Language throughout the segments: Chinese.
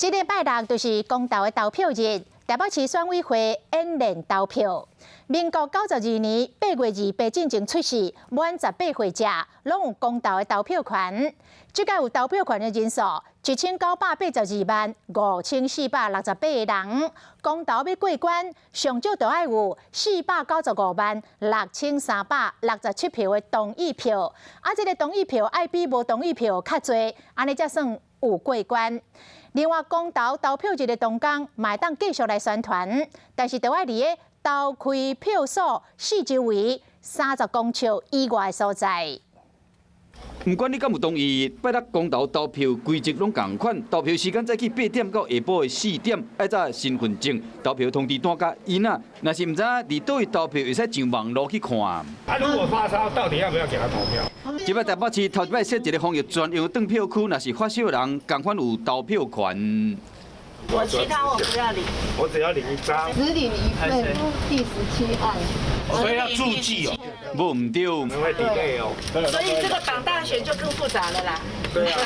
这礼拜六就是公投的投票日，台北市选委会演练投票。民国92年8月28进前出世，满18岁者，拢有公投的投票权。这届有投票权的人数1982万5468个人，公投要过关，上少就要有495万6367票的同意票。这个同意票爱比无同意票较侪，安尼才算有过关。另外，公投投票日的当天，嘛会当继续来宣传，但是就要伫个投开票所4周围30公尺以外的所在。不管你敢有同意，拜六公投投票规则拢同款，投票时间早起8点到下晡的4点，爱查身份证、投票通知单甲印啊。若是唔知伫倒位投票，会使上网络去看。如果发烧，到底要不要给他投票？即摆台北市头一摆设一个防疫专用登票区，若是发烧的人，共款有投票权。我其他我不要领，我只要领一张，只领一份第17案，所以要注记哦。无唔对，我们会 delay 哦。所以这个绑大选就更复杂了啦。对啊，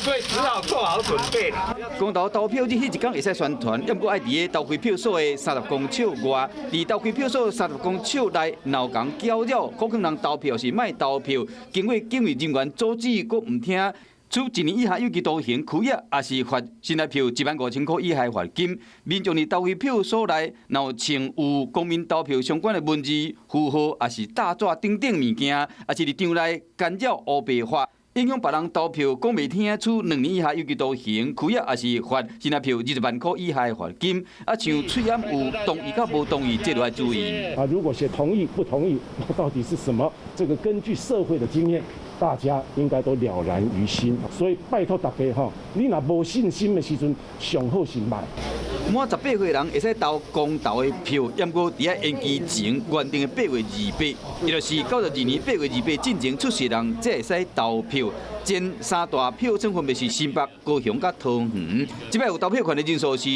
所以只好做好准备啦。公投投票日迄一天会使宣传，要不过爱伫个投开票所的30公尺外，伫投开票所30公尺内闹共搅扰，可能人投票是卖投票，经过警卫人员阻止，佫唔听。处1年以下有期徒刑、拘役，也是罚新台票15000块以下罚金。民众伫投开票所内，若有穿有公民投票相关的文字、符号，也是大纸等等物件，也是伫场内干扰乌白法，影响别人投票，讲袂听，处2年以下有期徒刑、拘役，也是罚新台票20万块以下的罚金。像喙烟有同意甲无同意，这都要注意。如果写同意不同意，那到底是什么？这个根据社会的经验。大家应该都了然于心，所以拜托大家吼，你若无信心的时阵，上好是卖。满18岁人会使投公投的票，不过伫延期前原定的8月28，也就是92年8月28进前出世的人才会使投票。前3大票选分别是新北、高雄甲桃园。即摆有投票权的人数是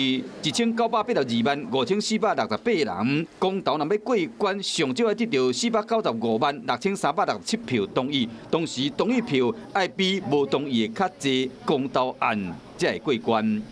1982万5468人。公投若要过关，上少要得到495万6367票同意，同时同意票爱比无同意的较侪，公投案才会过关。